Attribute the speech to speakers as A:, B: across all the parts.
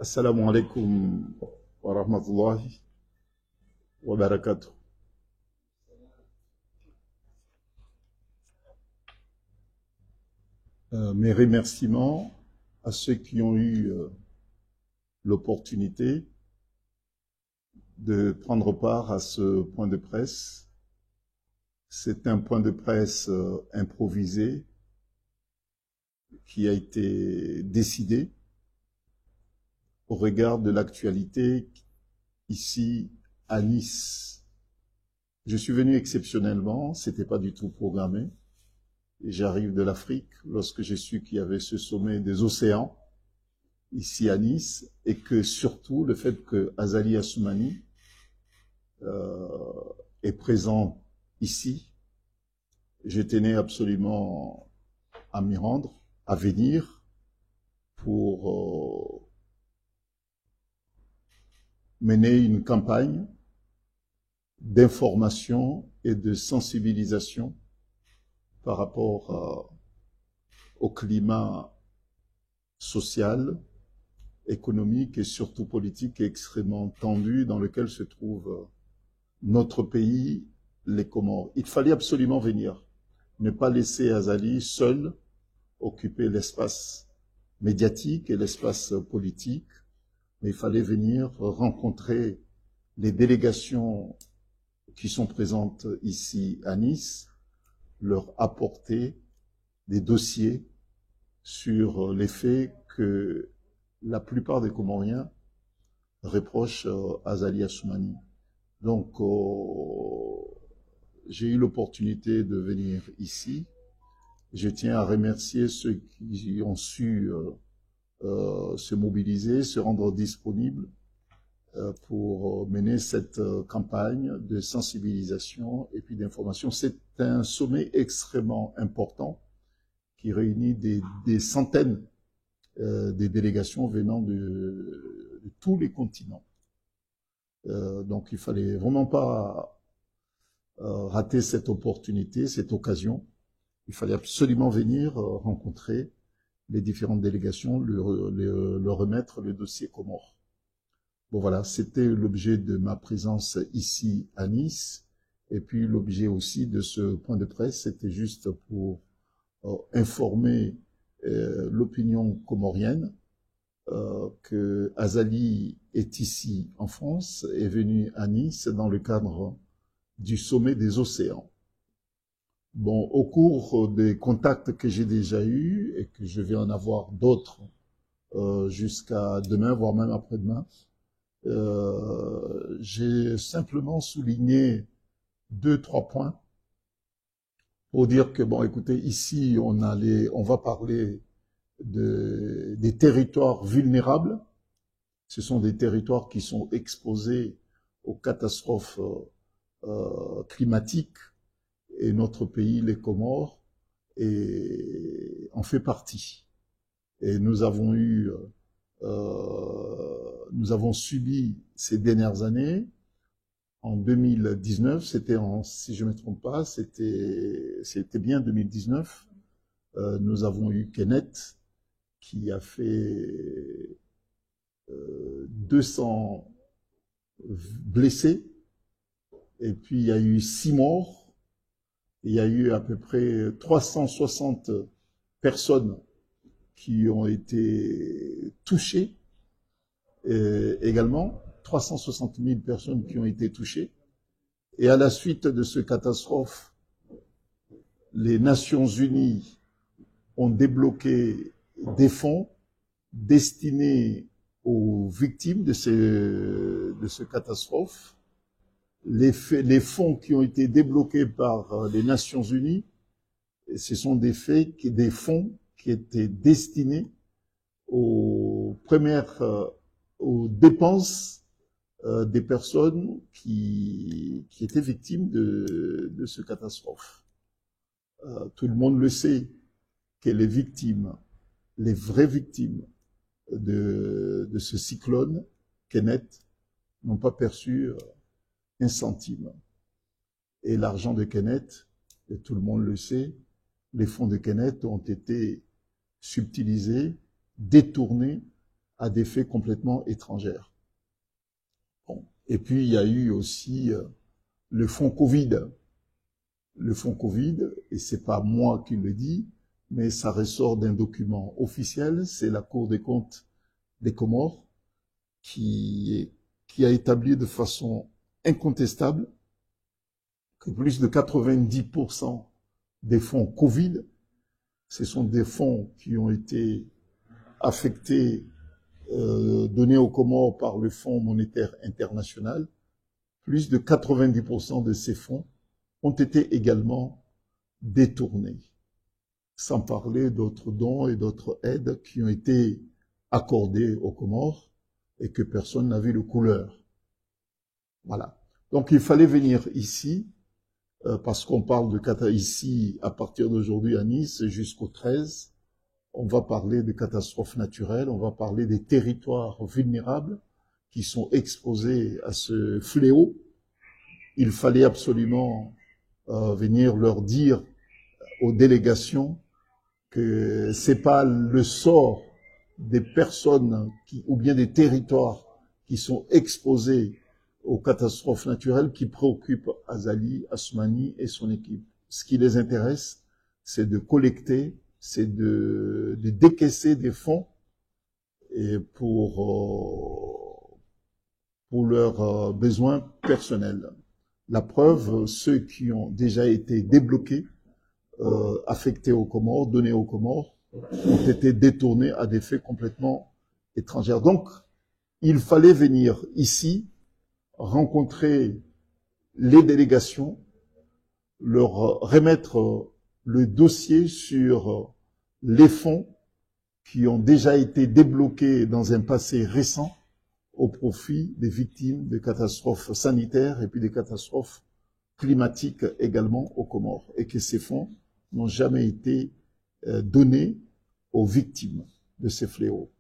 A: Assalamu alaikum wa rahmatullahi wa barakatuh. Mes remerciements à ceux qui ont eu l'opportunité de prendre part à ce point de presse. C'est un point de presse improvisé qui a été décidé au regard de l'actualité ici à Nice. Je suis venu exceptionnellement, c'était pas du tout programmé. J'arrive de l'Afrique lorsque j'ai su qu'il y avait ce sommet des océans ici à Nice et que surtout le fait que Azali Assoumani est présent ici, je tenais absolument à m'y rendre, à venir pour mener une campagne d'information et de sensibilisation par rapport au climat social, économique et surtout politique extrêmement tendu dans lequel se trouve notre pays, les Comores. Il fallait absolument venir, ne pas laisser Azali seul occuper l'espace médiatique et l'espace politique, mais il fallait venir rencontrer les délégations qui sont présentes ici à Nice, leur apporter des dossiers sur les faits que la plupart des Comoriens reprochent à Azali Assoumani. Donc, j'ai eu l'opportunité de venir ici. Je tiens à remercier ceux qui ont su se mobiliser, se rendre disponibles pour mener cette campagne de sensibilisation et puis d'information. C'est un sommet extrêmement important qui réunit des centaines des délégations venant de tous les continents. Donc il fallait vraiment pas rater cette opportunité, cette occasion. Il fallait absolument venir rencontrer les différentes délégations, leur remettre le dossier Comores. Bon voilà, c'était l'objet de ma présence ici à Nice. Et puis l'objet aussi de ce point de presse, c'était juste pour informer l'opinion comorienne que Azali est ici en France, est venu à Nice dans le cadre du sommet des océans. Bon, au cours des contacts que j'ai déjà eus et que je vais en avoir d'autres jusqu'à demain, voire même après-demain, j'ai simplement souligné 2-3 points pour dire que, bon, écoutez, ici, on va parler des territoires vulnérables. Ce sont des territoires qui sont exposés aux catastrophes climatiques et notre pays, les Comores, en fait partie. Et nous avons subi ces dernières années. En 2019, si je ne me trompe pas, c'était bien 2019. Nous avons eu Kenneth qui a fait 200 blessés. Et puis il y a eu 6 morts. Il y a eu à peu près 360 personnes qui ont été touchées également. 360 000 personnes qui ont été touchées. Et à la suite de cette catastrophe, les Nations Unies ont débloqué des fonds destinés aux victimes de cette catastrophe. Les fonds qui ont été débloqués par les Nations Unies, ce sont des fonds qui étaient destinés aux dépenses des personnes qui étaient victimes de cette catastrophe. Tout le monde le sait que les victimes, les vraies victimes de ce cyclone, Kenneth, n'ont pas perçu un centime. Et l'argent de Kenneth, et tout le monde le sait, les fonds de Kenneth ont été subtilisés, détournés à des faits complètement étrangers. Bon. Et puis, il y a eu aussi le fonds Covid. Le fonds Covid, et c'est pas moi qui le dis, mais ça ressort d'un document officiel, c'est la Cour des comptes des Comores qui a établi de façon incontestable que plus de 90% des fonds Covid, ce sont des fonds qui ont été affectés, donnés aux Comores par le Fonds monétaire international. Plus de 90% de ces fonds ont été également détournés, sans parler d'autres dons et d'autres aides qui ont été accordés aux Comores et que personne n'a vu de couleur. Voilà. Donc il fallait venir ici, parce qu'on parle de ici à partir d'aujourd'hui à Nice jusqu'au 13, on va parler de catastrophes naturelles, on va parler des territoires vulnérables qui sont exposés à ce fléau. Il fallait absolument venir leur dire aux délégations que c'est pas le sort des personnes ou bien des territoires qui sont exposés aux catastrophes naturelles qui préoccupent Azali, Assoumani et son équipe. Ce qui les intéresse, c'est de collecter, c'est de décaisser des fonds et pour leurs besoins personnels. La preuve, ceux qui ont déjà été débloqués, affectés aux Comores, donnés aux Comores, ont été détournés à des faits complètement étrangers. Donc, il fallait venir ici, rencontrer les délégations, leur remettre le dossier sur les fonds qui ont déjà été débloqués dans un passé récent au profit des victimes de catastrophes sanitaires et puis des catastrophes climatiques également aux Comores, et que ces fonds n'ont jamais été donnés aux victimes de ces fléaux.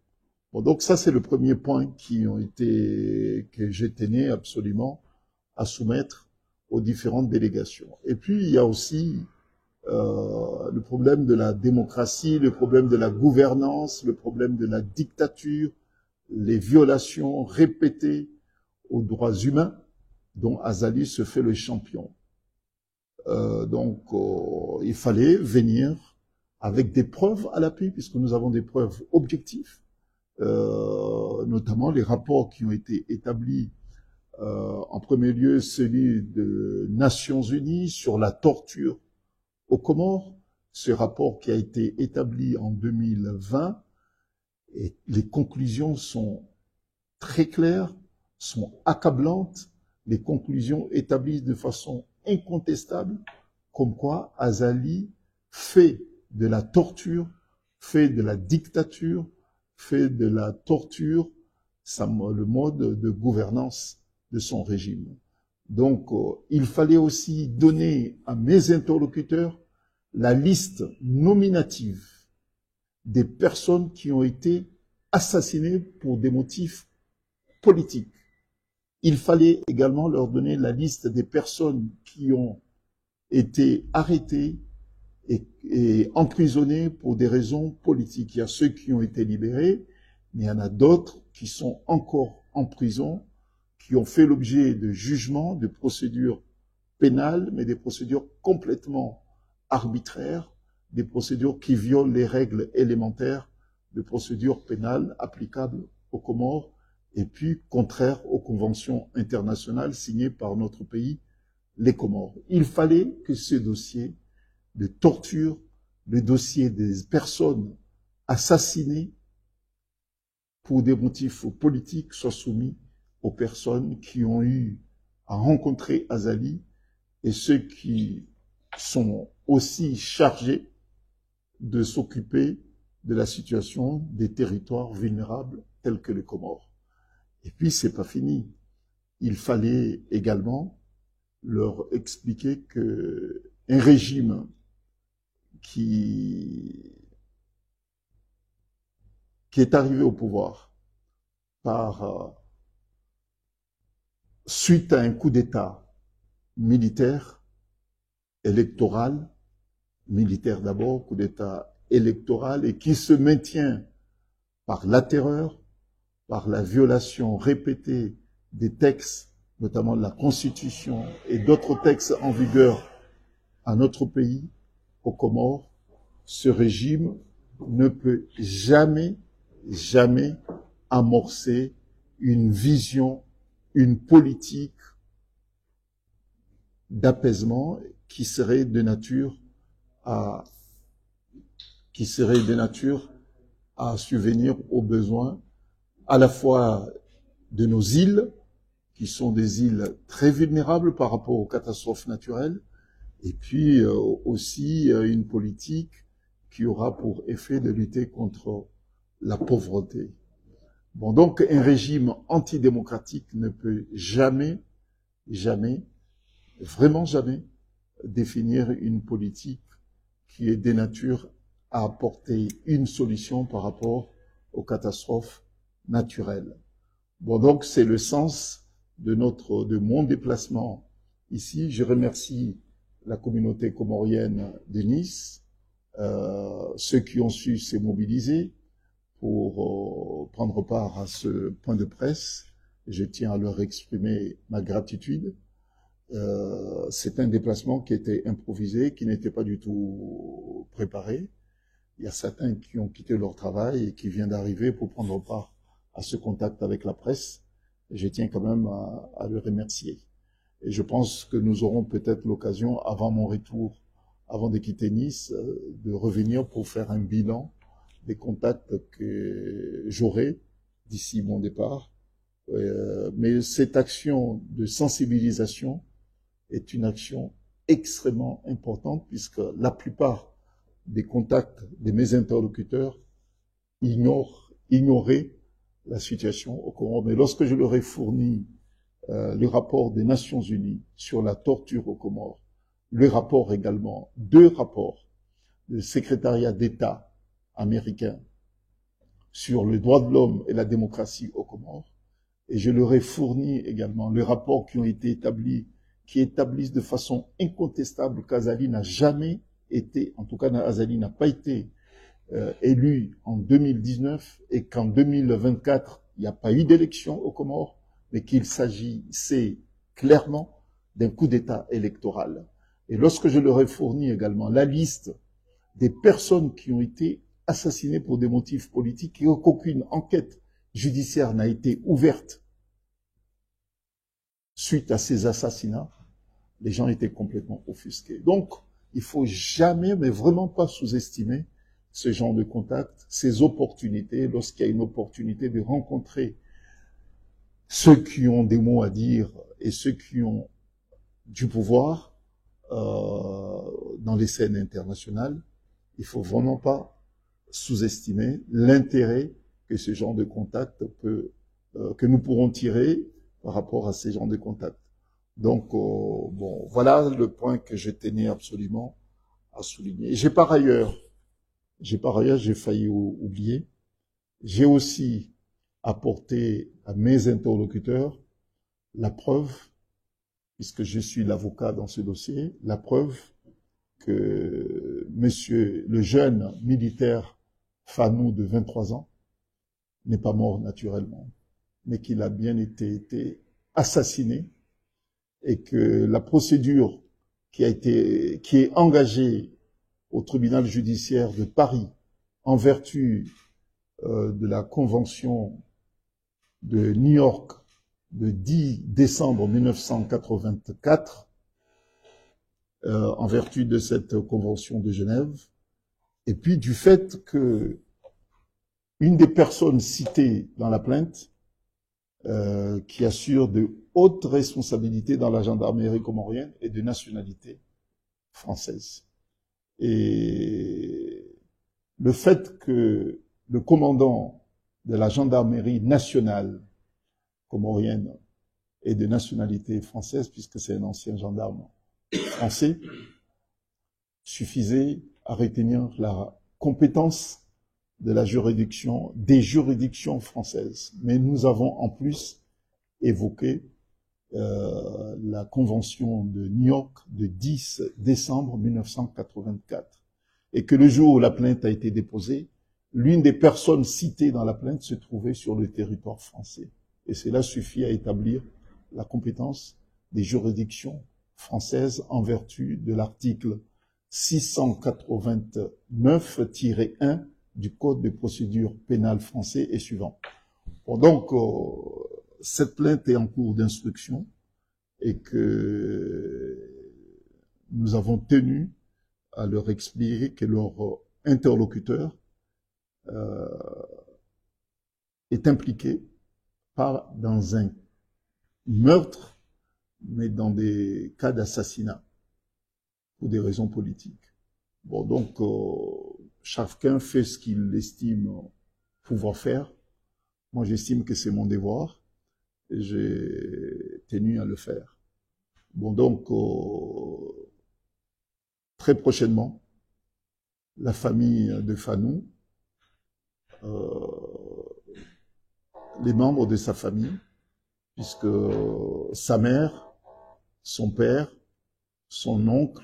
A: Bon, donc ça, c'est le premier point que je tenais absolument à soumettre aux différentes délégations. Et puis, il y a aussi le problème de la démocratie, le problème de la gouvernance, le problème de la dictature, les violations répétées aux droits humains dont Azali se fait le champion. Donc, il fallait venir avec des preuves à l'appui, puisque nous avons des preuves objectives, notamment les rapports qui ont été établis, en premier lieu celui de Nations Unies sur la torture aux Comores, ce rapport qui a été établi en 2020, et les conclusions sont très claires, sont accablantes, les conclusions établies de façon incontestable, comme quoi Azali fait de la torture, fait de la dictature, fait de la torture le mode de gouvernance de son régime. Donc, il fallait aussi donner à mes interlocuteurs la liste nominative des personnes qui ont été assassinées pour des motifs politiques. Il fallait également leur donner la liste des personnes qui ont été arrêtées et emprisonnées pour des raisons politiques. Il y a ceux qui ont été libérés, mais il y en a d'autres qui sont encore en prison, qui ont fait l'objet de jugements, de procédures pénales, mais des procédures complètement arbitraires, des procédures qui violent les règles élémentaires de procédures pénales applicables aux Comores et puis contraires aux conventions internationales signées par notre pays, les Comores. Il fallait que ce dossier de torture, le dossier des personnes assassinées pour des motifs politiques soit soumis aux personnes qui ont eu à rencontrer Azali et ceux qui sont aussi chargés de s'occuper de la situation des territoires vulnérables tels que les Comores. Et puis, c'est pas fini. Il fallait également leur expliquer que un régime qui qui est arrivé au pouvoir suite à un coup d'État militaire, électoral, militaire d'abord, coup d'État électoral, et qui se maintient par la terreur, par la violation répétée des textes, notamment de la Constitution et d'autres textes en vigueur à notre pays, aux Comores. Ce régime ne peut jamais amorcer une vision, une politique d'apaisement qui serait de nature à subvenir aux besoins à la fois de nos îles, qui sont des îles très vulnérables par rapport aux catastrophes naturelles, et puis aussi une politique qui aura pour effet de lutter contre la pauvreté. Bon, donc un régime antidémocratique ne peut jamais, vraiment jamais, définir une politique qui est de nature à apporter une solution par rapport aux catastrophes naturelles. Bon, donc c'est le sens de mon déplacement ici. Je remercie la communauté comorienne de Nice, ceux qui ont su se mobiliser pour prendre part à ce point de presse. Je tiens à leur exprimer ma gratitude. C'est un déplacement qui était improvisé, qui n'était pas du tout préparé. Il y a certains qui ont quitté leur travail et qui viennent d'arriver pour prendre part à ce contact avec la presse. Je tiens quand même à le remercier. Et je pense que nous aurons peut-être l'occasion, avant mon retour, avant de quitter Nice, de revenir pour faire un bilan des contacts que j'aurai d'ici mon départ. Mais cette action de sensibilisation est une action extrêmement importante puisque la plupart des contacts de mes interlocuteurs ignoraient la situation au Comores. Mais lorsque je leur ai fourni le rapport des Nations Unies sur la torture aux Comores, le rapport également, 2 rapports du secrétariat d'État américain sur le droit de l'homme et la démocratie aux Comores, et je leur ai fourni également les rapports qui ont été établis, qui établissent de façon incontestable qu'Azali n'a jamais été, en tout cas Azali n'a pas été élu en 2019 et qu'en 2024, il n'y a pas eu d'élection aux Comores, mais qu'il s'agissait clairement d'un coup d'État électoral. Et lorsque je leur ai fourni également la liste des personnes qui ont été assassinées pour des motifs politiques et qu'aucune enquête judiciaire n'a été ouverte suite à ces assassinats, les gens étaient complètement offusqués. Donc, il faut jamais, mais vraiment pas sous-estimer ce genre de contact, ces opportunités, lorsqu'il y a une opportunité de rencontrer ceux qui ont des mots à dire et ceux qui ont du pouvoir dans les scènes internationales, il faut vraiment pas sous-estimer l'intérêt que ce genre de contact que nous pourrons tirer par rapport à ces genres de contacts. Donc, bon, voilà le point que je tenais absolument à souligner. J'ai par ailleurs, j'ai failli oublier, j'ai aussi apporté à mes interlocuteurs la preuve, puisque je suis l'avocat dans ce dossier, la preuve que monsieur, le jeune militaire Fanou de 23 ans, n'est pas mort naturellement, mais qu'il a bien été assassiné et que la procédure qui est engagée au tribunal judiciaire de Paris en vertu de la convention de New York de 10 décembre 1984, en vertu de cette convention de Genève, et puis du fait que une des personnes citées dans la plainte, qui assure de hautes responsabilités dans la gendarmerie comorienne, est de nationalité française. Et le fait que le commandant de la gendarmerie nationale comorienne est de nationalité française, puisque c'est un ancien gendarme français, suffisait à retenir la compétence de la juridiction, des juridictions françaises. Mais nous avons en plus évoqué la Convention de New York de 10 décembre 1984. Et que le jour où la plainte a été déposée, l'une des personnes citées dans la plainte se trouvait sur le territoire français. Et cela suffit à établir la compétence des juridictions françaises en vertu de l'article 689-1 du Code de procédure pénale français et suivant. Bon, donc, cette plainte est en cours d'instruction et que nous avons tenu à leur expliquer que leur interlocuteur est impliqué pas dans un meurtre, mais dans des cas d'assassinat pour des raisons politiques. Bon, donc, chacun fait ce qu'il estime pouvoir faire. Moi, j'estime que c'est mon devoir et j'ai tenu à le faire. Bon, donc, très prochainement, la famille de Fanou, les membres de sa famille, puisque sa mère, son père, son oncle,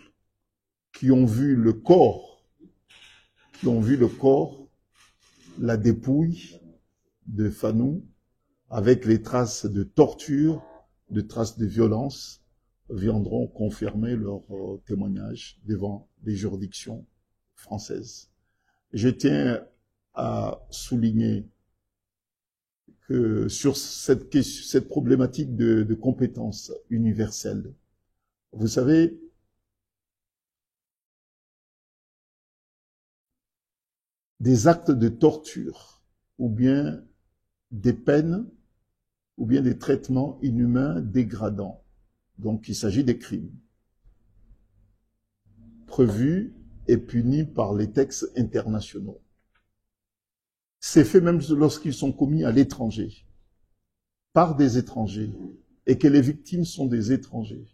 A: qui ont vu le corps, la dépouille de Fanou, avec les traces de torture, de traces de violence, viendront confirmer leur témoignage devant les juridictions françaises. Je tiens à souligner que sur cette problématique de compétence universelle, vous savez, des actes de torture ou bien des peines ou bien des traitements inhumains dégradants. Donc il s'agit des crimes prévus et punis par les textes internationaux. C'est fait même lorsqu'ils sont commis à l'étranger, par des étrangers, et que les victimes sont des étrangers,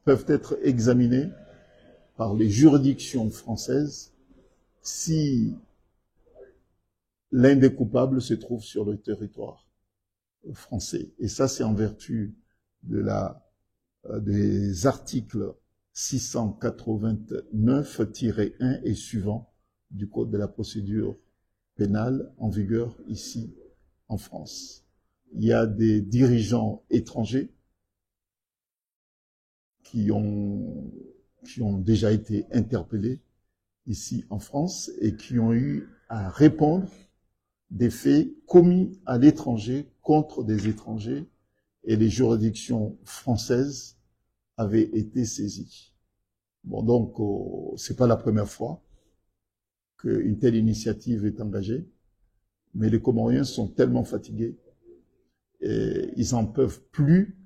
A: peuvent être examinés par les juridictions françaises si l'un des coupables se trouve sur le territoire français. Et ça, c'est en vertu de des articles 689-1 et suivant du Code de la procédure pénale en vigueur ici en France. Il y a des dirigeants étrangers qui ont déjà été interpellés ici en France et qui ont eu à répondre des faits commis à l'étranger contre des étrangers, et les juridictions françaises avaient été saisies. Bon, donc, c'est pas la première fois qu'une telle initiative est engagée, mais les Comoriens sont tellement fatigués et ils en peuvent plus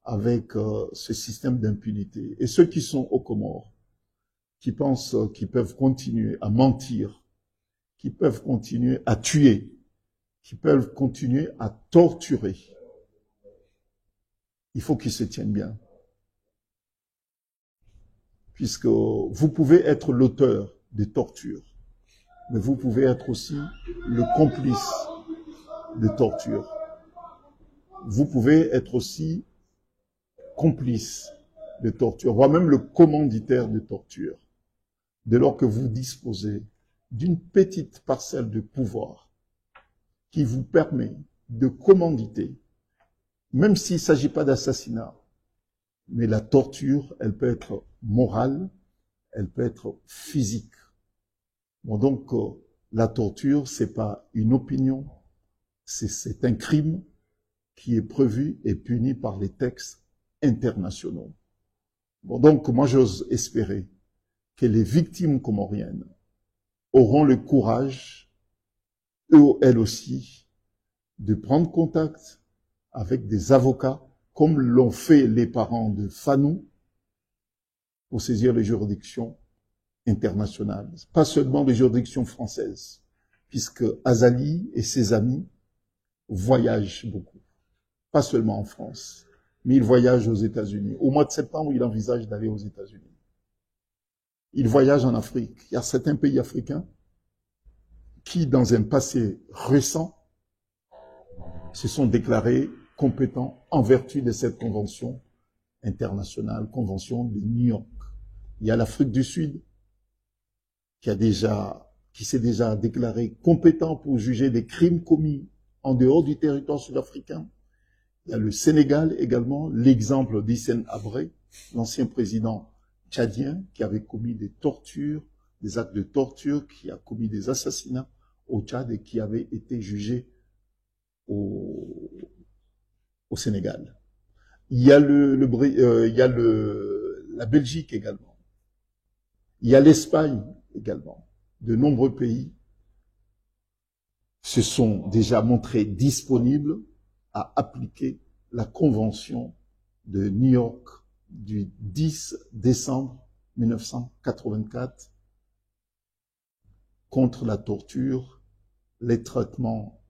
A: avec ce système d'impunité. Et ceux qui sont aux Comores, qui pensent qu'ils peuvent continuer à mentir, qui peuvent continuer à tuer, qui peuvent continuer à torturer, il faut qu'ils se tiennent bien. Puisque vous pouvez être l'auteur des tortures, mais vous pouvez être aussi le complice de torture. Vous pouvez être aussi complice de torture, voire même le commanditaire de torture, dès lors que vous disposez d'une petite parcelle de pouvoir qui vous permet de commanditer, même s'il ne s'agit pas d'assassinat, mais la torture, elle peut être morale, elle peut être physique. Bon, donc, la torture, c'est pas une opinion, c'est un crime qui est prévu et puni par les textes internationaux. Bon, donc, moi, j'ose espérer que les victimes comoriennes auront le courage, elles aussi, de prendre contact avec des avocats, comme l'ont fait les parents de Fanou, pour saisir les juridictions internationales. Pas seulement les juridictions françaises, puisque Azali et ses amis voyagent beaucoup. Pas seulement en France, mais ils voyagent aux États-Unis. Au mois de septembre, il envisage d'aller aux États-Unis. Il voyage en Afrique. Il y a certains pays africains qui, dans un passé récent, se sont déclarés compétents en vertu de cette convention internationale, convention de New York. Il y a l'Afrique du Sud qui s'est déjà déclaré compétent pour juger des crimes commis en dehors du territoire sud-africain. Il y a le Sénégal également, l'exemple d'Hissène Habré, l'ancien président tchadien qui avait commis des tortures, des actes de torture, qui a commis des assassinats au Tchad et qui avait été jugé au Sénégal. Il y a la Belgique également. Il y a l'Espagne également. De nombreux pays se sont déjà montrés disponibles à appliquer la Convention de New York du 10 décembre 1984 contre la torture, les traitements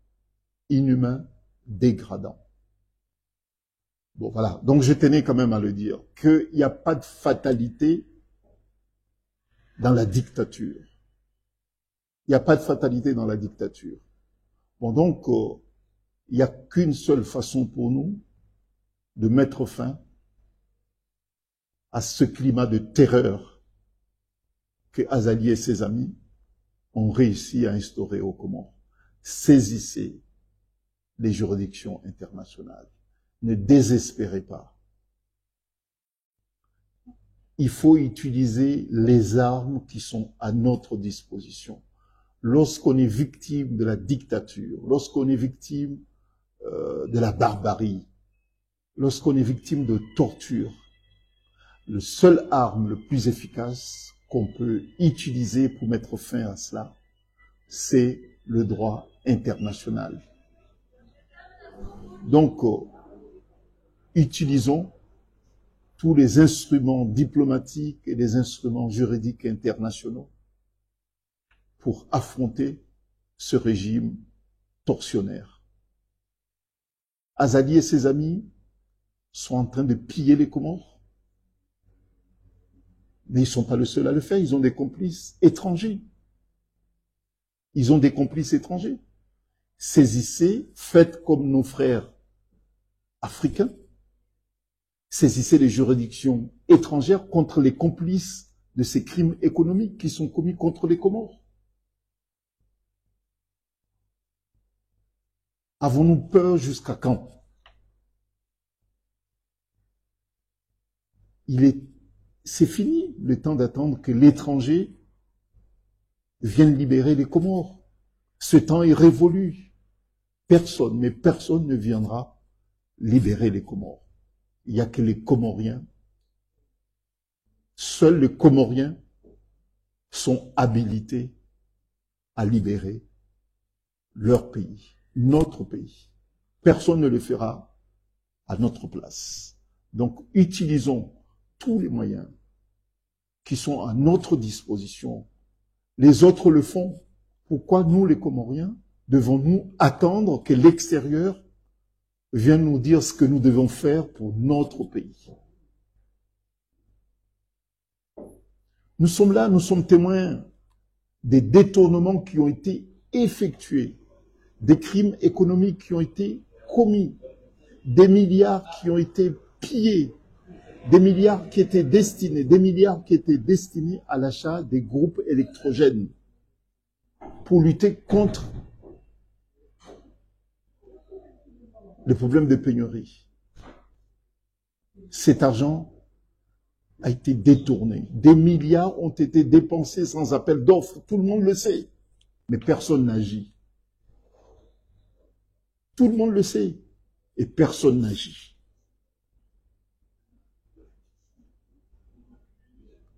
A: inhumains, dégradants. Bon, voilà. Donc, je tenais quand même à le dire, qu'il n'y a pas de fatalité dans la dictature. Il n'y a pas de fatalité dans la dictature. Bon, donc, il n'y a qu'une seule façon pour nous de mettre fin à ce climat de terreur que Azali et ses amis ont réussi à instaurer aux Comores. Saisissez les juridictions internationales. Ne désespérez pas. Il faut utiliser les armes qui sont à notre disposition. Lorsqu'on est victime de la dictature, lorsqu'on est victime de la barbarie, lorsqu'on est victime de torture, le seul arme le plus efficace qu'on peut utiliser pour mettre fin à cela, c'est le droit international. Donc, utilisons tous les instruments diplomatiques et les instruments juridiques internationaux pour affronter ce régime tortionnaire. Azali et ses amis sont en train de piller les Comores. Mais ils ne sont pas les seuls à le faire, ils ont des complices étrangers. Ils ont des complices étrangers. Saisissez, faites comme nos frères africains. Saisissez les juridictions étrangères contre les complices de ces crimes économiques qui sont commis contre les Comores. Avons-nous peur jusqu'à quand? C'est fini le temps d'attendre que l'étranger vienne libérer les Comores. Ce temps est révolu. Personne, mais personne ne viendra libérer les Comores. Il n'y a que les Comoriens. Seuls les Comoriens sont habilités à libérer leur pays, notre pays. Personne ne le fera à notre place. Donc, utilisons tous les moyens qui sont à notre disposition. Les autres le font. Pourquoi nous, les Comoriens, devons-nous attendre que l'extérieur vienne nous dire ce que nous devons faire pour notre pays? Nous sommes là, nous sommes témoins des détournements qui ont été effectués, des crimes économiques qui ont été commis, des milliards qui ont été pillés, des milliards qui étaient destinés à l'achat des groupes électrogènes pour lutter contre les problèmes de pénurie. Cet argent a été détourné. Des milliards ont été dépensés sans appel d'offres. Tout le monde le sait. Mais personne n'agit. Tout le monde le sait. Et personne n'agit.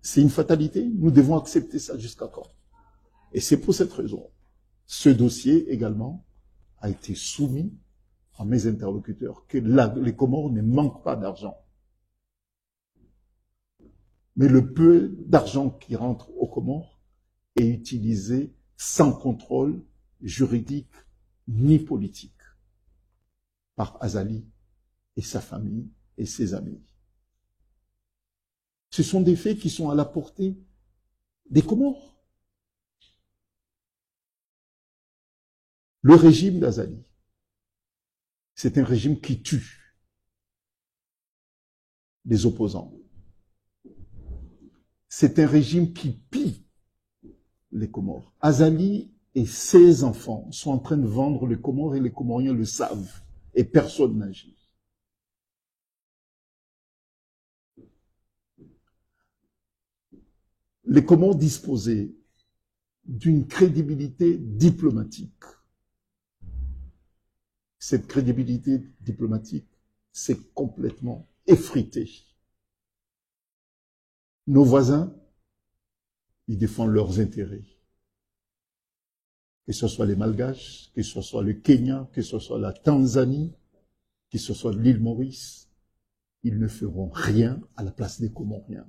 A: C'est une fatalité. Nous devons accepter ça jusqu'à quand? Et c'est pour cette raison. Ce dossier également a été soumis à mes interlocuteurs, que les Comores ne manquent pas d'argent. Mais le peu d'argent qui rentre aux Comores est utilisé sans contrôle juridique ni politique par Azali et sa famille et ses amis. Ce sont des faits qui sont à la portée des Comores. Le régime d'Azali, c'est un régime qui tue les opposants. C'est un régime qui pille les Comores. Azali et ses enfants sont en train de vendre les Comores et les Comoriens le savent. Et personne n'agit. Les Comores disposaient d'une crédibilité diplomatique. Cette crédibilité diplomatique s'est complètement effritée. Nos voisins, ils défendent leurs intérêts. Que ce soit les Malgaches, que ce soit le Kenya, que ce soit la Tanzanie, que ce soit l'île Maurice, ils ne feront rien à la place des Comoriens.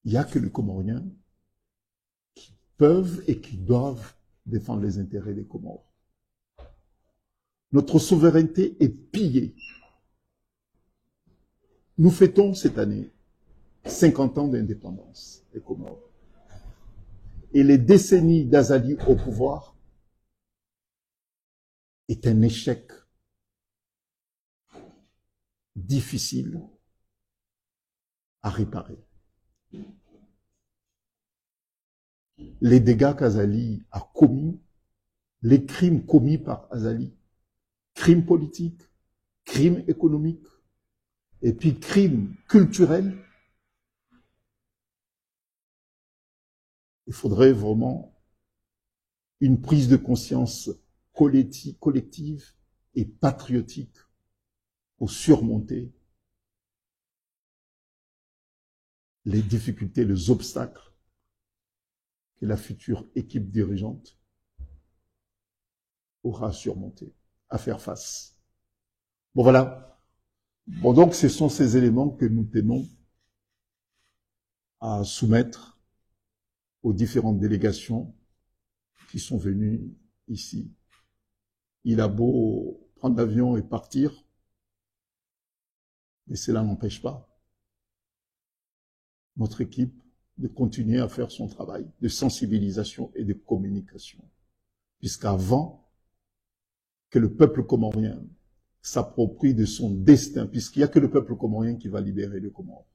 A: Il n'y a que les Comoriens qui peuvent et qui doivent défendre les intérêts des Comores. Notre souveraineté est pillée. Nous fêtons cette année 50 ans d'indépendance des Comores. Et les décennies d'Azali au pouvoir est un échec difficile à réparer. Les dégâts qu'Azali a commis, les crimes commis par Azali, crimes politiques, crimes économiques, et puis crimes culturels, il faudrait vraiment une prise de conscience collective et patriotique pour surmonter les difficultés, les obstacles que la future équipe dirigeante aura à surmonter, à faire face. Bon, voilà. Bon, donc, ce sont ces éléments que nous tenons à soumettre aux différentes délégations qui sont venues ici. Il a beau prendre l'avion et partir, mais cela n'empêche pas notre équipe de continuer à faire son travail de sensibilisation et de communication. Puisqu'avant que le peuple comorien s'approprie de son destin, puisqu'il n'y a que le peuple comorien qui va libérer le Comore,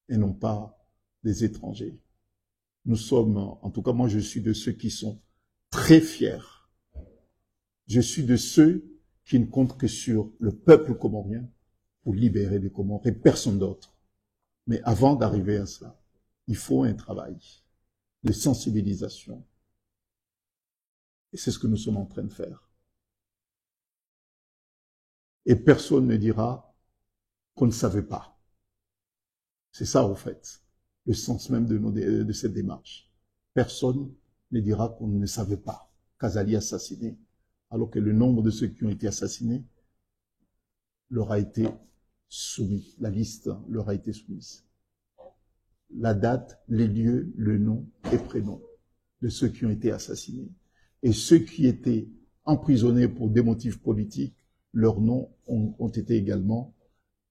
A: et non pas des étrangers. Nous sommes, en tout cas moi je suis de ceux qui sont très fiers. Je suis de ceux qui ne comptent que sur le peuple comorien pour libérer les Comores et personne d'autre. Mais avant d'arriver à cela, il faut un travail de sensibilisation. Et c'est ce que nous sommes en train de faire. Et personne ne dira qu'on ne savait pas. C'est ça, au fait, le sens même de cette démarche. Personne ne dira qu'on ne savait pas qu'Azali assassiné, alors que le nombre de ceux qui ont été assassinés leur a été soumis. La liste leur a été soumise. La date, les lieux, le nom et prénom de ceux qui ont été assassinés. Et ceux qui étaient emprisonnés pour des motifs politiques, leurs noms ont été également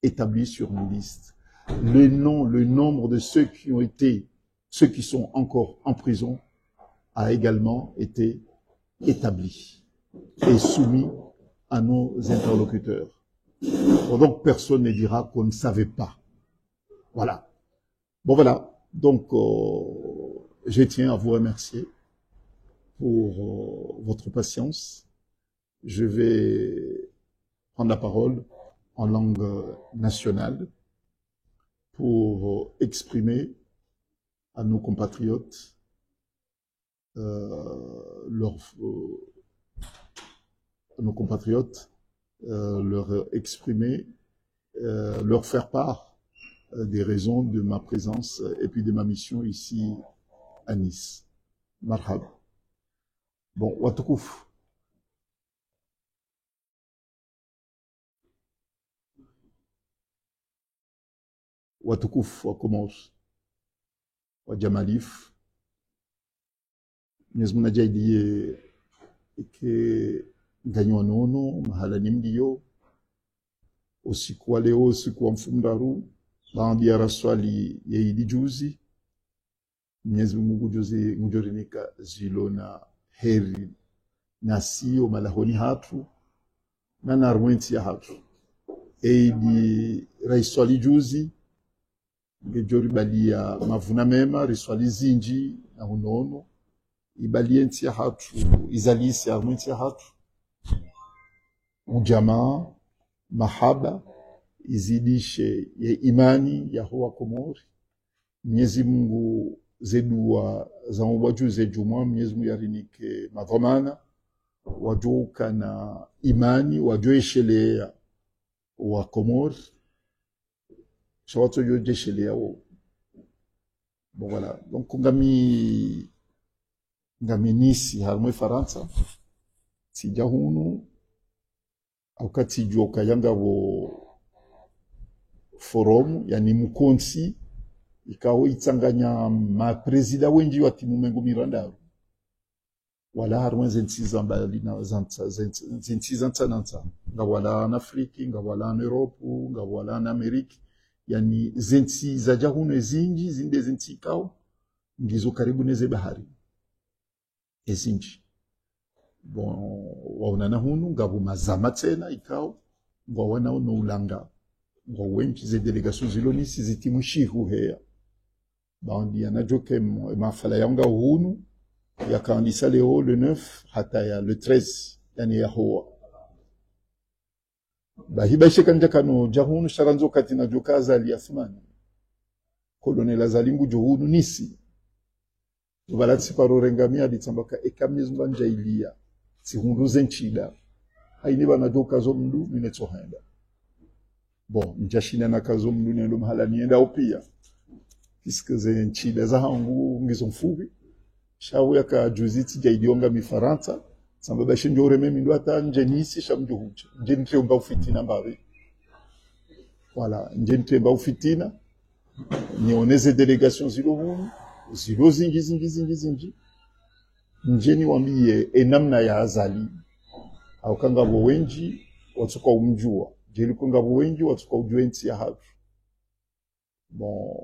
A: établis sur une liste. Le nom, le nombre de ceux qui sont encore en prison a également été établi et soumis à nos interlocuteurs. Donc personne ne dira qu'on ne savait pas. Voilà. Bon voilà. Donc je tiens à vous remercier pour votre patience. Je vais prendre la parole en langue nationale pour exprimer à nos compatriotes leur exprimer, leur faire part des raisons de ma présence et puis de ma mission ici à Nice. Marhab. Bon, watukufu. Watukufu wa Comores, wa Jamalif. Mwenyezi Mungu ajaidie ike nganywa nono mahala nimdiyo usiku wa leo, usiku wa mfundaru, baadhi ya raswali yaidi juzi Mwenyezi Mungu joze mjorenika zilona heri na sio malahoni hatu na narwenti ya hatu eidi raiswali juzi ngejori balia mavuna mema riswali zinji na unono ibalienti ya hatu izalisi arwenti ya hatu ujamaa mahaba izidishe ya imani ya huwa Komori. Mwenyezi Mungu zedua za wajuze juma Mwenyezi Mungu yarinike madhamana wajoka na imani wajoeshelea wa Komori shawato yojeshelea wo. Bon voilà, donc ngami nisi harmwe Faransa tija hunu wakati joka yanga wo forum yani mukonsi ikawo itsanganya ma presida wenji wa timu mengo Miranda wala harwen zentsiza mbali na zentsiza ntanansa nga wala na Afrika nga wala na Europe nga wala na Amerika yani zentsiza jahune zinji zinde zentsikao ngizo karibu neze bahari ezinji bon waonana hunu ngabu mazama tena ikao ngwa wana ono ulanga ngwa wenchi ze delegation ziloni sizitimu shihu hea bandi anajoke mafala yanga hunu ya kanisa leo le 9 hata ya le 13 yani ya hoa bahiba shekanja kano jahunu sharanzo katina jokaza ali asmani kolonela zalimbu johunu nisi balati parorengamia ditambaka ekamizumba njailia sihunduze nchida haini bana joka zo mndu minetsohenda bon njashina na kazo mndu nendo mahala nienda opia puisque ze nchida za hangu ngizo mfubi shawu yaka juziti jaidionga mifaranta samba bashinjo reme mindu ata njenisi shamjo huche njentre umba ufitina mbari voilà njentre umba ufitina nioneze delegation zilo hunu zilo zingi njeni wambie enamna ya azali au kanga wenji watuka umjua jeli kunga wenji watuka ujuenti ya hatu bon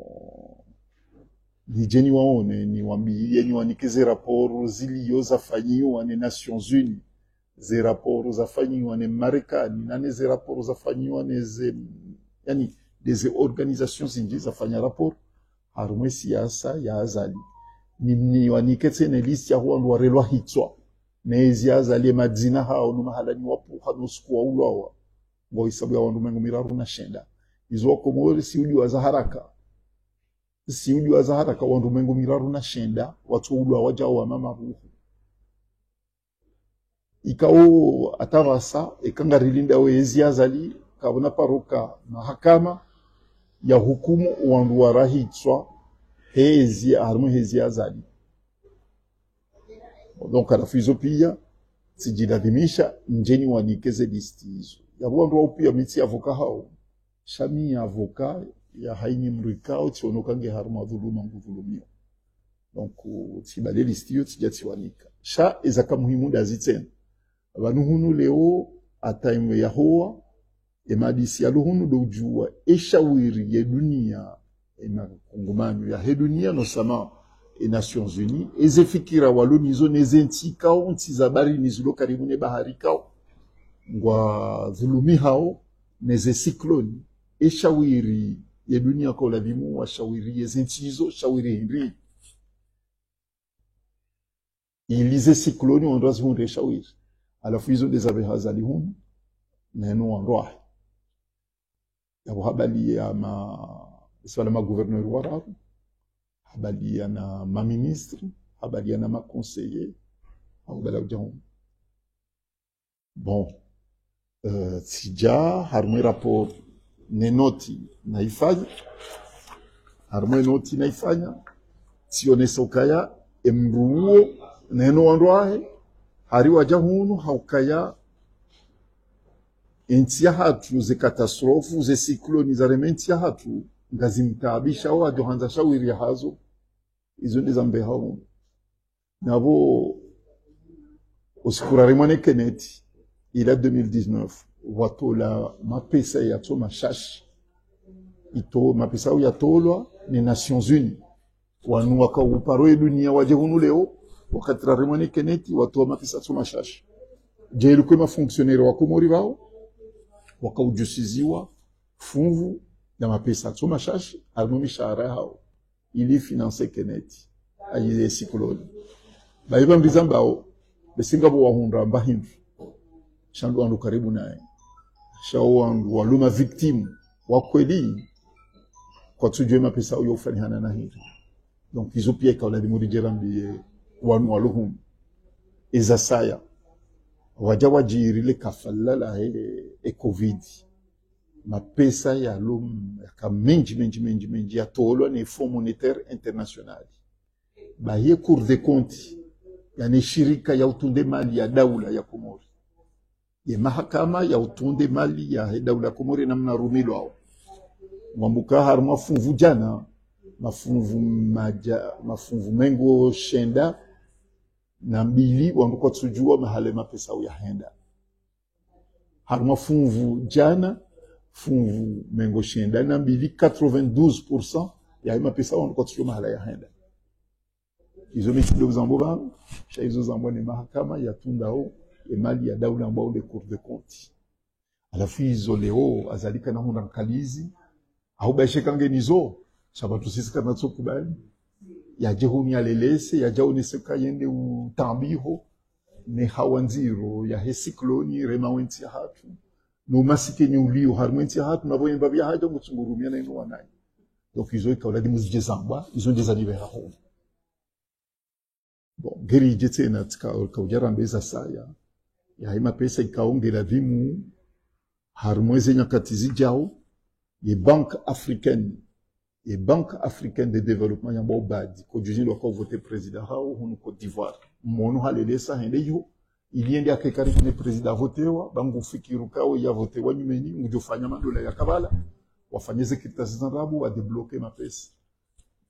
A: nijeni waone ni wambie ni wanikize raporo ziliyo zafanyiwa ni Nations Unies ze raporo zafanyiwa ni Marekani na ze raporo zafanyiwa ni yani des organisations zingi zafanya raporo harumwe siasa ya azali ni waniketse ne list ya huwa warelwa hitswa nezi azali madzina hao no mahala ni wapu hanuskua ulwa ngo isabu ya wandu mengo miraru na shenda izo Komori siujua za haraka wandu mengo miraru na shenda watu ulwa wajao wa mama ruhu ikao atavasa ekangarilinda wezi azali kabona paroka mahakama ya hukumu wandu warahitswa hezi harmu hezi azali donc arafizo pia sijidadimisha njeni wanikeze listi hizo ya wandu wao pia miti avoka hao shami avoka ya haini mrikao tionokange harmu dhuluma ngudhulumio donc tibale listi hiyo tijatiwanika sha ezaka muhimu dazitena abantu hunu leo ataimu ya hoa emadisi ya luhunu dojua eshawiri ya dunia ena kongomanyo ya dunia nosama e Nations Unies ezefikira walo nizo nezentikao ntizabari nizulo karibu ne bahari kao ngwa dhulumi hao neze cyclone eshawiri ya dunia kwa labimu wa shawiri yezentizo shawiri henri ilize cyclone ondozi hunde shawiri alafu hizo dezabe hazali hunu neno wandoa ya habali ya swala ma gouverneur warabu habali ya na ma ministre habali ya na ma conseiller habali ya bon tija harmwe rapport nenoti naifanya harmwe noti naifanya sione sokaya emruo neno wandoahe hari wajahunu haukaya entia hatu ze katastrofu ze cyclone za rementia hatu ngazimtabisha wa johanza shawiri hazo izo ndizambe hao nabo usikurare mwane keneti ila 2019 watola mapesa ya to mashashi ito mapesa ya tolwa ni Nations Unies wanu wakauparwe dunia waje hunu leo wakati rarimani keneti watu wa mapesa tsoma shashi je ilikuwa mafonctionnaire wa Komori wao wakaujusiziwa fungu ya mapesa tsoma shashi almo mishahara hao ili finance keneti ayi sikoloni baiba mbizambao besinga bo wahunda mbahindu shandu wandu karibu naye shao wandu waluma victime wa kweli kwa tujue mapesa uyo ufanihana na hili donc izo pia ikaula di muri jerambi wanu waluhum iza saya waja wajirile kafalala e covid mapesa ya lum ka menji ya tolo ni Fonds Monétaire International ba ye Cour des comptes yani shirika ya utunde mali ya daula ya Komori ye mahakama ya utunde mali ya daula ya Komori namna rumilwa mwambuka harma funvu jana mafunvu mengo shenda na mbili wanduko tsujua mahale mapesa ya henda harma funvu jana funvu mengo shenda na mbili 92% ya mapesa wanduko tsujua mahale ya henda izo michudo zambo bangu sha izo zambo ni mahakama ya tundao emali ya daula ambao de Cour des comptes alafu izo leo azalika na hunda nkalizi au baishe kange nizo sabatu sisi kana tsokubali ya jehuni alelese ya jaone seka yende utambiho ne hawanziro ya hesikloni remawenti hatu no masike ni ulio harmenti hatu na boyemba bya haja ngutsungurumia na ino wanai donc izo ikawla di muzije zamba izo ndeza libera ho bon geri jetse na tka ka ujara mbeza saya ya hima pesa ikaongela vimu harmweze nyakatizi jao ye banque africaine de développement ya mbobadi ko jujini loko voter président hao hunu Côte d'Ivoire mono halelesa hende yo iliende akekari kune président votewa bangu fikiru kao ya votewa nyumeni ngujofanya mandola ya kabala wafanyeze kitasi zanrabu wa débloquer mapesa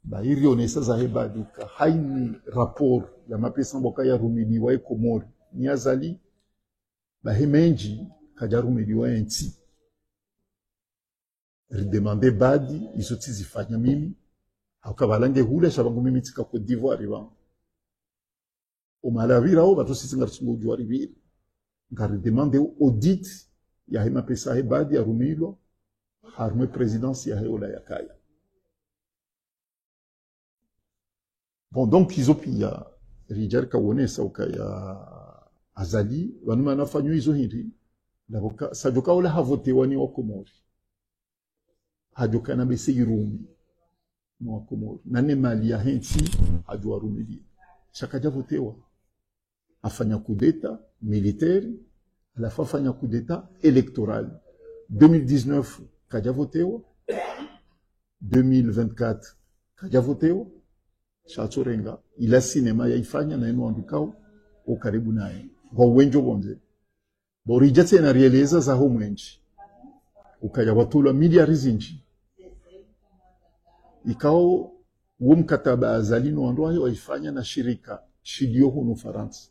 A: ba iri onesa za hebadi ka haini rapport ya mapesa mboka ya rumiliwa e Komori ni azali ba hemenji kajarumiliwa enti ridemande badi izo tizifanya mimi haukabalange hule shabangu mimi tika Côte d'Ivoire ba umalavira o bato sisi ngartsungu juari bi ngaridemande audit ya hema pesa he badi ya rumilo harme présidence ya heola ya kaya bon donc izo pia rijar kawonesa ukaya azali wanuma nafanyo izo hindi ndaboka sajoka ola havote wani wa Komori hajokana bese irumi mwa Komori nane mali ya henti hajwa rumili shakaja votewa afanya coup d'état militaire alafu afanya coup d'état électoral 2019 kaja votewa 2024 kaja votewa shatorenga ila sinema ya ifanya na eno andukao o karibu naye kwa wenjo bonze borijatse na realiza za homwenji ukaya watula miliari zinji ikao uo mkataba azalino andwayo waifanya na shirika shilio hunu Faransa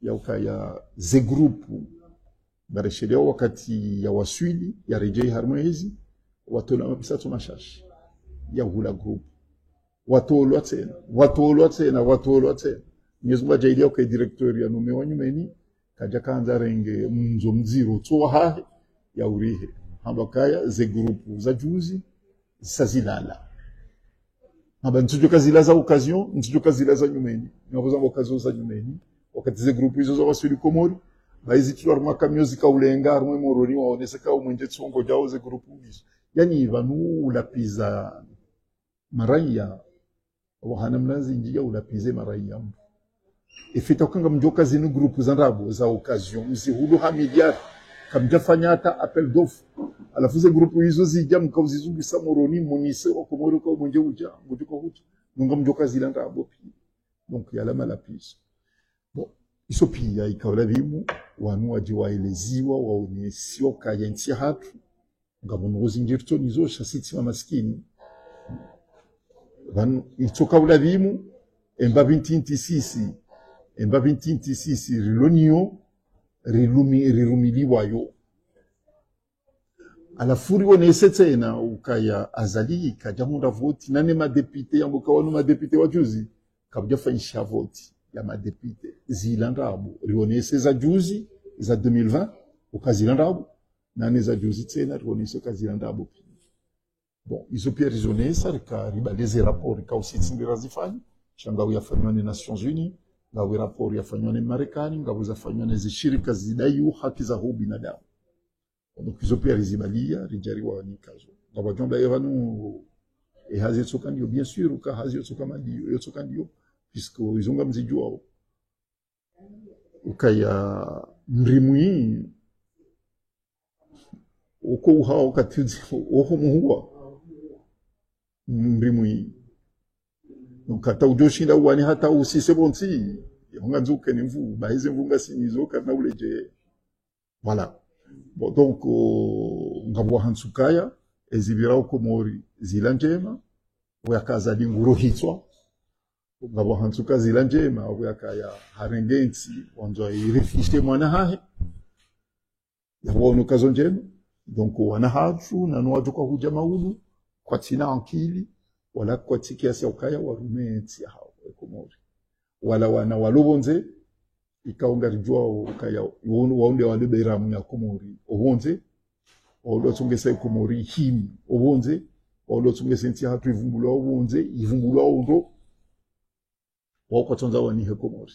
A: ya ukaya ze grupu bareshelia wakati ya waswili ya rejei harmonizi watola mapisa tumashashi ya hula grupu watolwa tena nyezumba jailia ukai directori ya nume wanyumeni kaja kanza renge mzo mziro tsoa hahe ya urihe hambakaya ze grupu za juzi sazilala hamba ntujuka zila za occasion ntujuka zila za nyumeni nyakoza occasion za nyumeni wakati ze grupu hizo za waswili Komori baizi tuarma kamyozi ka ulenga armo moroni waonesa ka umwenje tsongo jao ze grupu hizo yani vanu ulapiza maraya wahana mnazi njia ulapize maraya ifita kanga mjoka zinu grupu za ndabo za occasion mzihulu hamiliar kamjafanya hata appel d'offre alafu ze grupu hizo zija mkauzizungisa moroni monise wa Komori kwa mwenje uja ngujuka hutu nunga mjoka zila ndabo pia donc yala malapisa bon iso pia ikawala vimu wanu wajiwaeleziwa waonesiwa kayentia hatu ngamunozi njirto nizo shasiti wa maskini van itoka ula vimu emba 26 rilonio rirumiliwa yo alafuri wonese tena ukaya azali kajamunda voti nane madepite ambuka wanu madepite wajuzi kabja fanyisha voti ya madepite zilandabu rionese za juzi za 2020 ukazilandabu nane za juzi tena rionese ukazilandabu. Bon, izo pia rizonesa rika ribaleze rapport rika usitindira zifanya shangau yafanywa ni Nations Unies ngawe rapport yafanywa ni Marekani ngawe zafanywa na zishirika zidai haki za binadamu. Donc izo pia rizibalia rijariwa ni kazo ngaba jomba evanu e hazi tsokandio bien sûr uka hazi tsokamandio yo tsokandio puisque izonga mzijua ukaya mrimui uko uha ukatizi uho muhua mrimui donc hata ujoshinda wani hata usise bonti yonga nzuke nimvu baize mvunga sinizoka na uleje voilà. Bon, donc ngabwa hansukaya ezibirao komori zilanjema uyakazali nguro hitswa ngabwa hansuka zilanjema uyakaya harengensi wanzo irefishte mwana hahe yabona kazonjema donc wana hatu na nwaju kwa huja maulu kwa tina ankili wala kwa tikiasi ukaya warumenti hao komori wala wana walobonze ikaunga rijua ukaya waunde walibera mu ya komori obonze odo tungese komori him obonze odo tungese nti hatu ivumbulwa obonze ivumbulwa ondo wako tonza wani he komori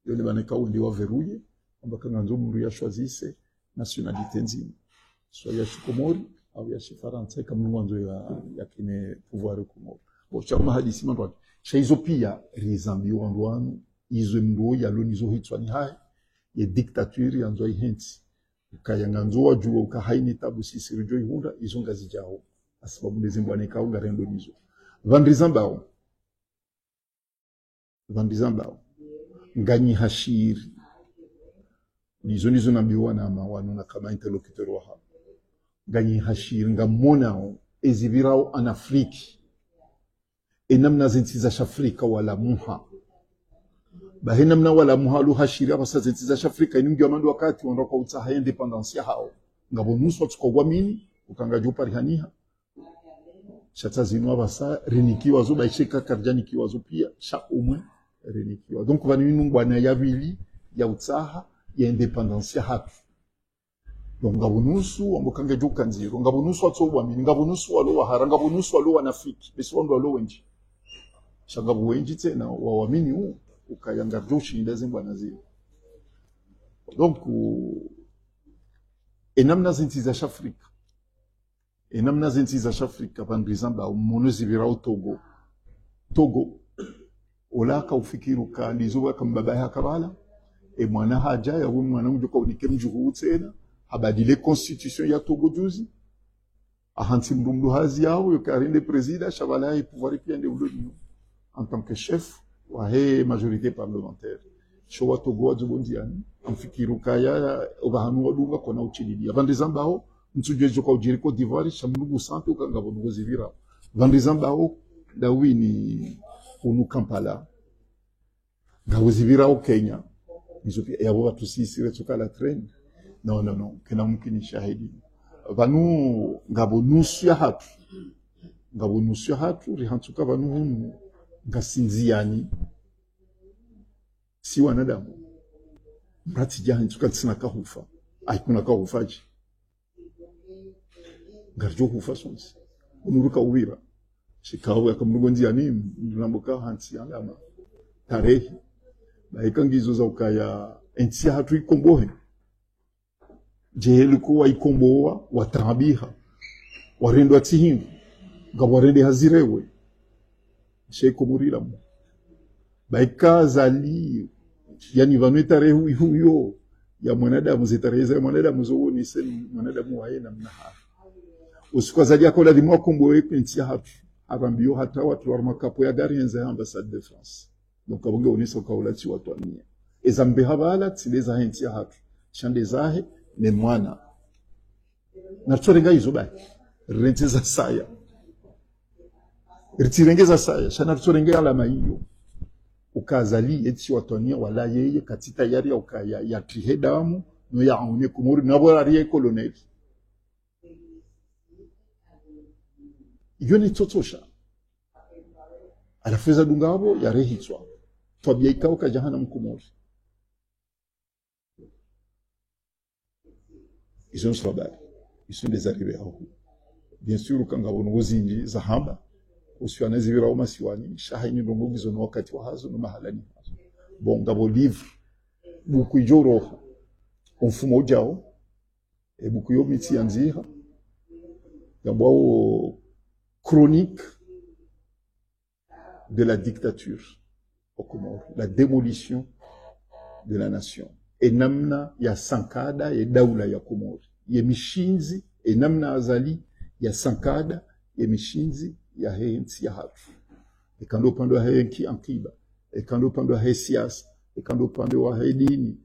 A: yone baneka undi wa veruye ambaka nganzo muri ya choisisse nationalité nzima so ya komori au ya Faransa kama mwanzo ya kine pouvoir komori bo chama hadisi mandwa shaizo pia rizambi wandwanu izo mndo ya lonizo hitswani hai ye dictature yanzo ihenti ukayanga nzoa juo ukahaini tabu sisi rijo ihunda izo ngazi jao asababu nezimbo aneka ungarendo nizo vandizambao ngani hashiri nizo nambiwa na mawanu na kama interlocuteur wa hapa ngani hashiri ngamonao ezibirao an Afriki enamna zintiza shafrika wala muha bahina mna wala muhalu hashiri abasa zintiza shafrika iningi wa mandu wakati wandoka utaha independence ya hao ngabo nusu watukogwa mini ukanga jupa rihaniha shata zinua basa rinikiwa zo baisheka karjani kiwa zo pia sha umwe rinikiwa donc vanu nungwana ya vili ya utaha ya independence ya hatu donc ngabo nusu wambukanga juka nziro ngabo nusu watogwa mini ngabo nusu walo wahara ngabo nusu walo wanafiki besi wando walo wenji shangabo wenji tena wawamini huu ukayanga joshi ndazimba nazili donc enamna zintiza shafrika enamna zintiza shafrika bandrizamba monozibira Togo olaka ufikiru ka lizuba kambaba yakabala e mwana haja ya mwana mjuko unikemjuhu tena habadile constitution ya Togo juzi ahanti mdumdu hazi yao yokarinde presida shabala et pouvoir pia ndeulo en tant que chef wa he majorité parlementaire showa Togo azubondiani amfikiru kaya obahanu wadunga kona uchilili bandrizamba ntsujejo kwa ujiri Côte d'Ivoire shamunugu santo kangabo nugo zivira bandrizamba dawini unu Kampala ngawo zivira Kenya nizo pia yabo watu sisi retuka la train non kena mkini shahidi vanu ngabo nusu ya hatu rihantuka vanu hunu ngasinziani si wanadamu mrati jahan tuka tsina kahufa aikuna kahufaji garjo hufa sonsi unuruka uwira shikawe akamrugonzi yani mlamboka hansi alama tarehe baikangizo za ukaya entia hatu ikombohe jehelu kuwa ikomboa watabiha warendo atihindu gawarende hazirewe sheko murila mu baikazali yani vanu tarehe huyo ya mwanadamu zitarehe ya mwanadamu zo ni sema mwanadamu wae na mnaha usikwazaji yako lazima ukomboe kwenye hatu abambio hata watu wa makapo ya gari nza ambassade de France donc abonge onisa kaulati watu ania ezambe habala tsileza henti ya hatu chande zahe ne mwana na tsorenga izo baki renteza saya ritirengeza saya shana tsorenga ala maiyo ukazali eti watu ania wala yeye katita yari ukaya ya trihedamu no ya one kumuri nabo ari colonel yone totosha alafeza dungabo ya rehitswa twabia ikao ka jahannam kumori izo nsabari izo ndezaribe aho bien sûr ukangabona uzinji zahamba usiwana zibira au masiwani shahini ndongo gizo no wakati wa hazo no mahalani hazo bon ngabo livre buku ijoro mfumo ujao buku yo miti yanzira ngabo chronique de la dictature au Comores, la démolition de la nation. Et namna ya sankada ya daula ya Comores. Ya mishinzi, et namna azali ya sankada ya mishinzi ya hensi ya hatu. E kando pando ya henki ankiba. E kando pando ya siasa. E kando pando ya dini.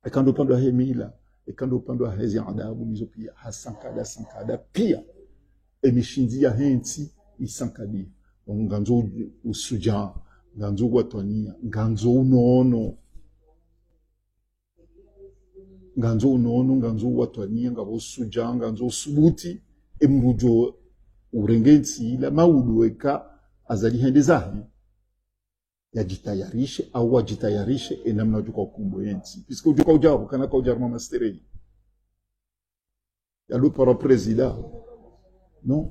A: E kando pando ya mila. E kando pando ya hezi adabu mizo pia. Ha sankada pia. E mishinzi ya hensi isankadi. Nganzo usuja, nganzo watwania, nganzo unono, nganzo watwania, ngabo usuja, nganzo usubuti, emrujo urengensi ila mauduweka azali hende zahi ya jitayarishe au wajitayarishe enamna ujuka ukumbo yensi. Pisko ujuka ujabu kanaka ujarma masterei. Ya lupa prezida. Non.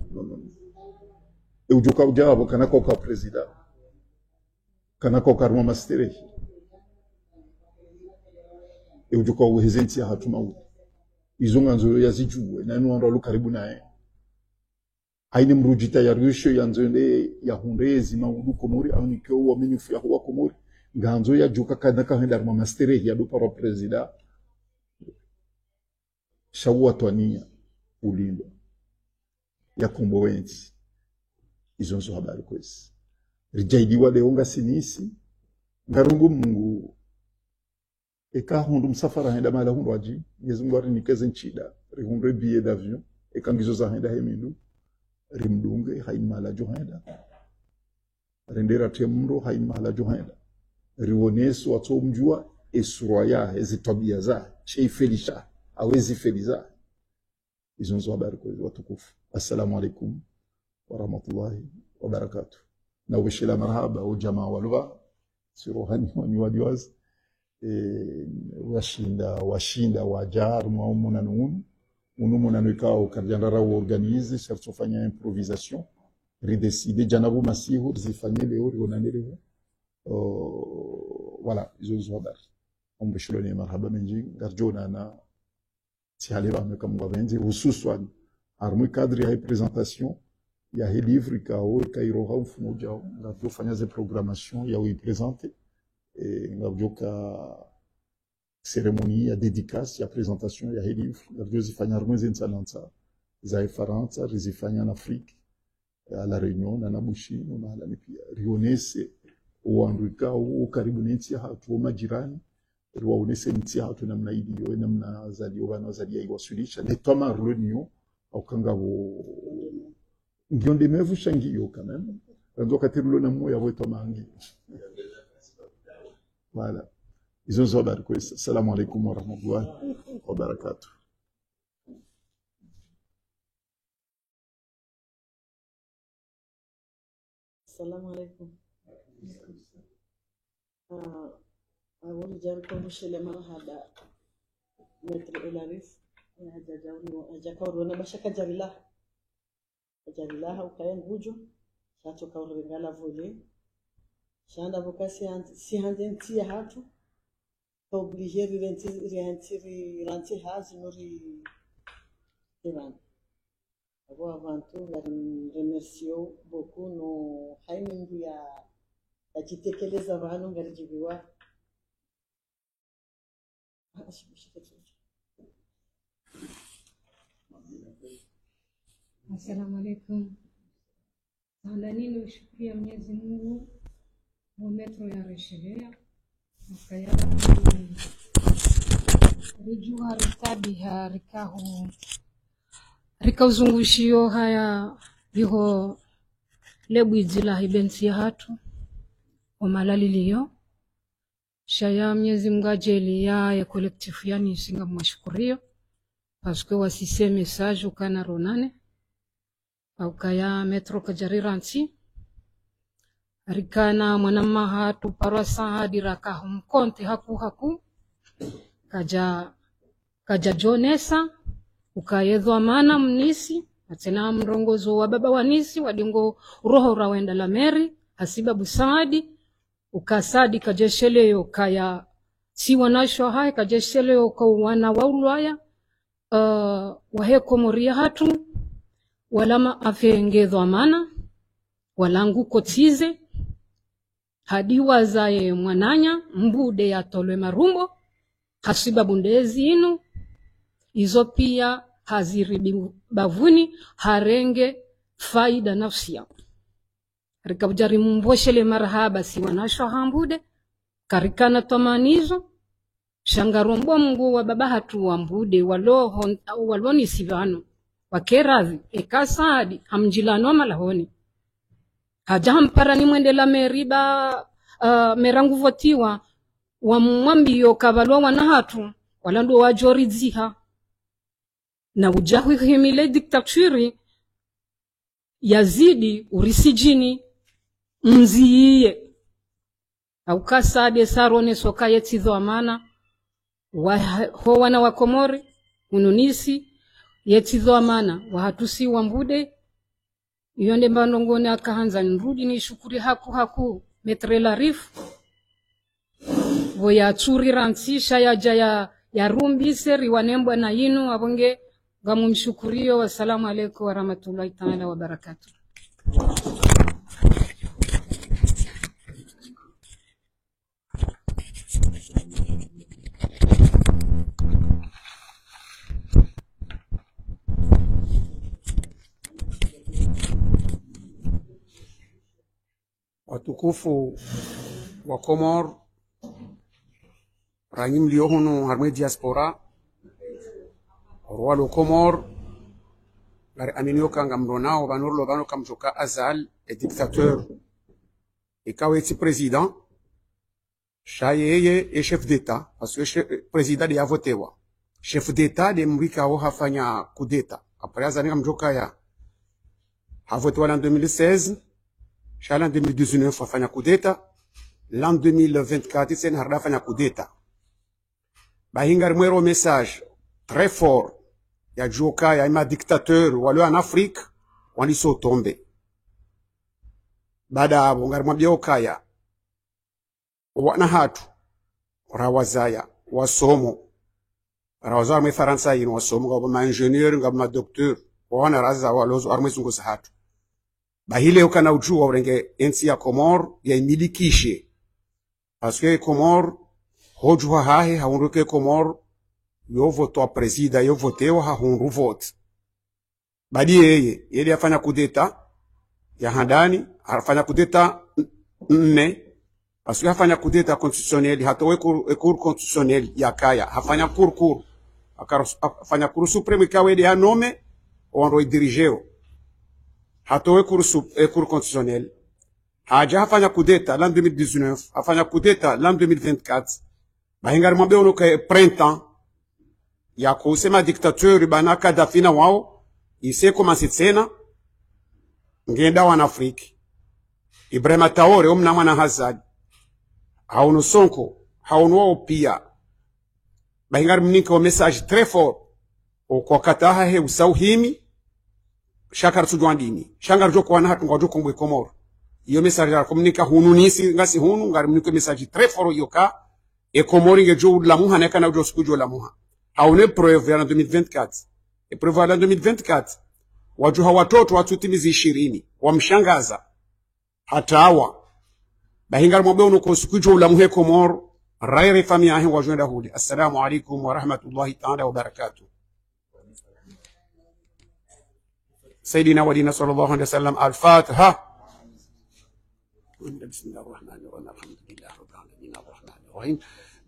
A: E ujuka ujabo kanako ka president kanako karma mastere e ujuka uhezenti ya hatuma u izonga nzo yazijue na nuando lu karibu nae aine mrujita ya risho ya nzende ya hundezi maudu Komori au nikyo uaminifu ya huwa Komori nganzo ya juka kanaka henda arma mastere ya lupa wa president shawu atwania ulindo ya kumbo wenzi izo nzo habari kwezi rijaidiwa leonga sinisi ngarungu Mungu eka hundu msafara henda mala hundu waji Mwenyezi Mungu arinikeze nchida rihundu billet d'avion eka ngizo za henda hemindu rimdunge haimala johenda rendera temro haimala johenda rioneso watomjua esuraya ezitabia za cheifelisha awezi feliza izo nzo habari kwezi watukufu. Assalamu alaikum warahmatullahi wabarakatuh. Na wishila marhaba ujamaa walwa sirohani waniwadiwazi washinda wajar maumuna nunu ikao karjandara organize cherche fanya improvisation redécider janabu masihu zifanye leo rionanelewa voilà izo habari ombeshilo ni marhaba menji garjona na tihaleba mekamwa benzi hususan armu cadre ya présentation ya hii livre ikao ikairoha mfumo ujao ngavyo fanya ze programmation ya uipresente ngavyo ka cérémonie ya dédicace ya présentation ya hii livre ngavyo zifanya rumwezi nsanansa za Ifaransa rizifanya na Afrique à la Réunion na Nabushi na mahala pia rionese uandika u karibu nchi ya hatu majirani riwaonese nchi ya hatu namna hiyo namna zalio bana zalia iwasulisha netoma reunion au kangabo ngionde mevu shangiyo quand même ndo katirulo na moyo yabo tomangi voilà izo zobar ko assalamu alaykum wa rahmatullahi wa barakatuh.
B: Assalamu alaykum. Awali jarko mshele marhaba Maître Elarif ya hajajauni na bashaka jarila ukayen gujo shato kaurengala vole shanda vokasi si handenti hatu ka obligé renti hazi nori evan avant tout je remercie beaucoup no haimingu ya jitekeleza abantu ngarijibiwa.
C: Assalamu alaikum. Nandani ushukuria Mwenyezi Mungu mu metro ya Reshelea akayala rijua ritabiha rikauzungushio haya liho lebwizila hibensi hatu omalaliliyo shaya Mwenyezi Mungu ajeli ya collectif yani singa mwashukurio parce que wasise message ukana ronane au kaya metro kajariransi rikana mwanamaha tu parasa hadiraka humkonte haku kaja jonesa ukayedhwa mana mnisi atena mrongozo wa baba wanisi wadingo roho rawenda la meri hasiba busadi ukasadi kajesheleyo kaya si wanasho hai kajesheleyo kwa wana waulwaya waheko moria hatu walama afengedhwa mana walangu kotize hadiwa zaye mwananya mbude ya tolwe marumbo hasiba bundezi inu izo pia haziribi bavuni harenge faida nafsia rikabujari mumboshele marhaba si wanasho hambude karikana tomanizo shangarombo mungu wa baba hatu wambude waloni sivano wakerazi ekasadi hamjilano malahoni hajampara ni mwendela meriba merangu votiwa wa mwambio kabalwa wanahatu walando wajoridziha na ujahu himile diktaturi yazidi urisijini mziye au kasade sarone soka yetizo amana ho wana wa Komori ununisi yetizo amana wahatusi wambude yonde mbandongone akahanza nrudi ni shukuri haku metrela rif voya churi ransisha ya rumbi seri wanembwa na yinu abonge ngamumshukurio. Wassalamu alaykum warahmatullahi ta'ala wabarakatuh.
D: Watukufu wa Komor ranyim liyohunu harme diaspora orwalo Komor gari aminio kanga mronao banurlo bano kamjoka azal et dictateur ikawe ti président shayeye et chef d'état parce que président de avotewa chef d'état de mrika o hafanya coup d'état après azani kamjoka ya avotewa en 2016 L'an 2019 afanya coup d'état, l'an 2024 c'est harda fanya coup d'état. Bahingar mwero message très fort ya joka ya ima dictateur wale en Afrique waliso tombe. Bada abo ngar mwambia okaya wana hatu rawazaya wasomo rawazaya me Faransa ino wasomo ngabo ma ingénieur ngabo ma docteur wana raza walozo armwe zungu hatu. Bahile ukana ujua urenge ensi ya Komor ya imilikishe. Parce que Komor, hojua hahe haunruke Komor, yo voto a presida, yo votewa haunru vote. Badi yeye afanya kudeta, ya handani, afanya kudeta nne, parce que afanya kudeta constitutionnel, hatowe cour constitutionnel ya kaya, afanya cour, afanya cour supreme ikawe de anome, onro dirigeo. Hatowe cour constitutionnel. Haja hafanya kudeta l'an 2019, hafanya kudeta l'an 2024. Bahingari mwambe unuke printemps. Ya kusema dictateur bana Kadhafi na wao. Ise komansi tsena. Ngenda wana Afriki. Ibrahima Traoré omna mwana Hazard. Haunu Sonko. Haunu wao pia. Bahingari mninke wa message très fort. Kwa kataha he usauhimi. Shakar sujwandini shangar joko wana hatu ngajoko mbwe Komor iyo message ya komunika hunu nisi ngasi hunu ngari mnike message très fort yoka e Komori ngejo la muha neka na ujo skujo la muha haune preuve ya 2024 e preuve ya 2024 wajuha watoto watutimizi 20 wamshangaza hatawa bahingar mwabe unuko skujo la muhe Komor raire famia ahi wajwenda huli. Assalamu alaikum wa rahmatullahi ta'ala wa barakatuh. سيدنا ولينا صلى الله عليه وسلم الفاتحة. بسم الله الرحمن الرحيم الحمد لله رب العالمين الرحمن الرحيم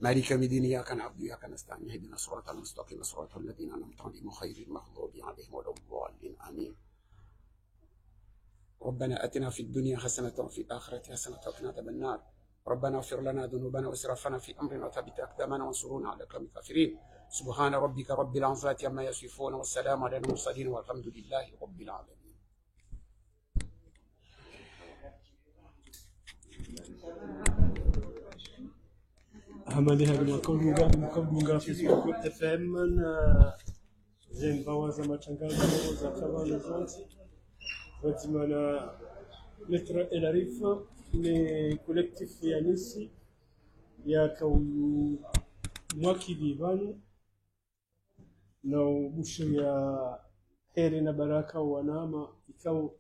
D: مالك يوم الدين إياك نعبد وإياك نستعين اهدنا الصراط المستقيم صراط الذين أنعمت عليهم غير المغضوب عليهم ولا الضالين آمين. ربنا آتنا في الدنيا حسنة وفي الآخرة حسنة وقنا عذاب النار. ربنا اغفر لنا ذنوبنا واسرافنا في أمرنا وثبت أقدامنا وانصرنا على القوم الكافرين. سبحان ربك رب العزة عما يصفون والسلام على المرسلين والحمد لله رب العالمين.
E: hamali hadi mkaunga Facebook FM na zenbawa za matangazo za kabla zote watimana letra elarifa ni collectif ya nisi ya kaulu mwaki divanu na ubusho ya heri na baraka wanama ikao